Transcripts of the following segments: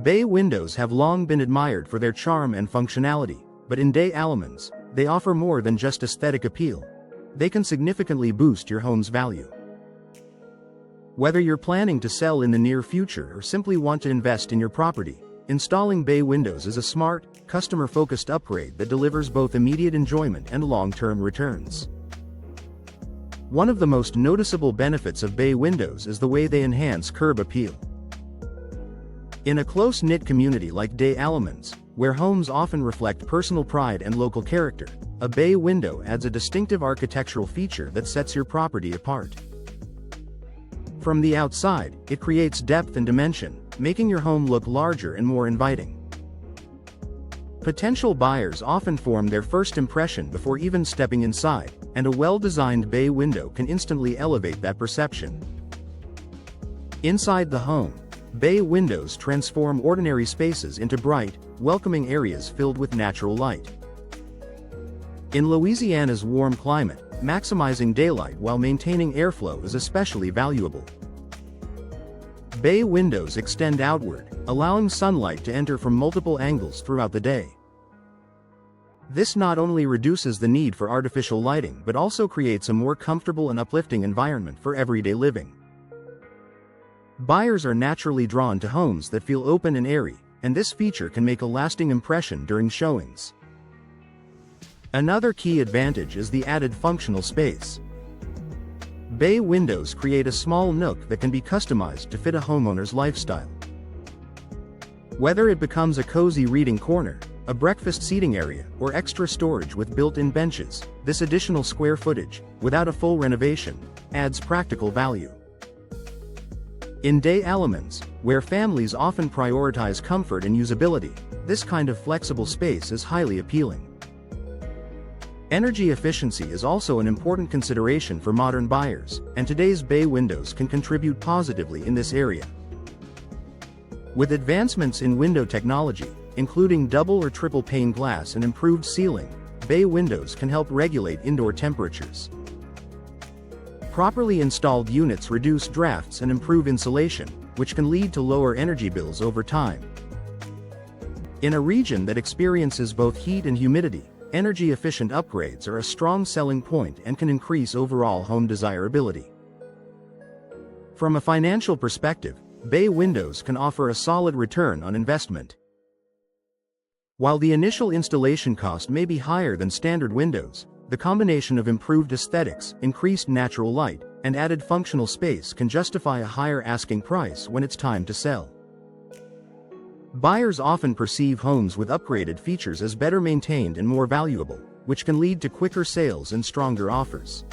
Bay windows have long been admired for their charm and functionality, but in Des Allemands, they offer more than just aesthetic appeal. They can significantly boost your home's value. Whether you're planning to sell in the near future or simply want to invest in your property, installing bay windows is a smart, customer-focused upgrade that delivers both immediate enjoyment and long-term returns. One of the most noticeable benefits of bay windows is the way they enhance curb appeal. In a close-knit community like Des Allemands, where homes often reflect personal pride and local character, a bay window adds a distinctive architectural feature that sets your property apart. From the outside, it creates depth and dimension, making your home look larger and more inviting. Potential buyers often form their first impression before even stepping inside, and a well-designed bay window can instantly elevate that perception. Inside the home, bay windows transform ordinary spaces into bright, welcoming areas filled with natural light. In Louisiana's warm climate, maximizing daylight while maintaining airflow is especially valuable. Bay windows extend outward, allowing sunlight to enter from multiple angles throughout the day. This not only reduces the need for artificial lighting but also creates a more comfortable and uplifting environment for everyday living. Buyers are naturally drawn to homes that feel open and airy, and this feature can make a lasting impression during showings. Another key advantage is the added functional space. Bay windows create a small nook that can be customized to fit a homeowner's lifestyle. Whether it becomes a cozy reading corner, a breakfast seating area, or extra storage with built-in benches, this additional square footage, without a full renovation, adds practical value. In Des Allemands, where families often prioritize comfort and usability, this kind of flexible space is highly appealing. Energy efficiency is also an important consideration for modern buyers, and today's bay windows can contribute positively in this area. With advancements in window technology, including double or triple pane glass and improved sealing, bay windows can help regulate indoor temperatures. Properly installed units reduce drafts and improve insulation, which can lead to lower energy bills over time. In a region that experiences both heat and humidity, energy-efficient upgrades are a strong selling point and can increase overall home desirability. From a financial perspective, bay windows can offer a solid return on investment. While the initial installation cost may be higher than standard windows, the combination of improved aesthetics, increased natural light, and added functional space can justify a higher asking price when it's time to sell. Buyers often perceive homes with upgraded features as better maintained and more valuable, which can lead to quicker sales and stronger offers.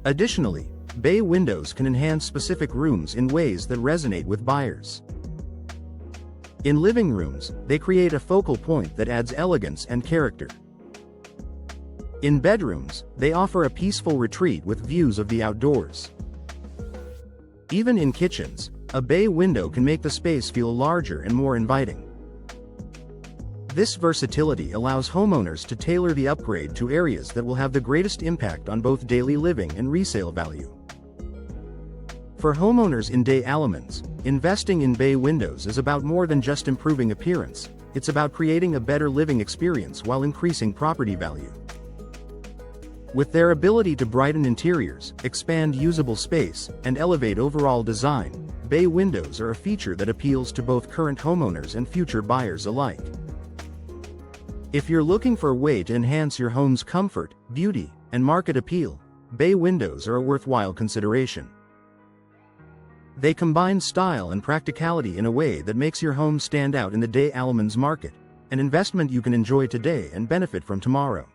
Additionally, bay windows can enhance specific rooms in ways that resonate with buyers. In living rooms, they create a focal point that adds elegance and character. In bedrooms, they offer a peaceful retreat with views of the outdoors. Even in kitchens, a bay window can make the space feel larger and more inviting. This versatility allows homeowners to tailor the upgrade to areas that will have the greatest impact on both daily living and resale value. For homeowners in Des Allemands, investing in bay windows is about more than just improving appearance, it's about creating a better living experience while increasing property value. With their ability to brighten interiors, expand usable space, and elevate overall design, bay windows are a feature that appeals to both current homeowners and future buyers alike. If you're looking for a way to enhance your home's comfort, beauty, and market appeal, bay windows are a worthwhile consideration. They combine style and practicality in a way that makes your home stand out in the Des Allemands market, an investment you can enjoy today and benefit from tomorrow.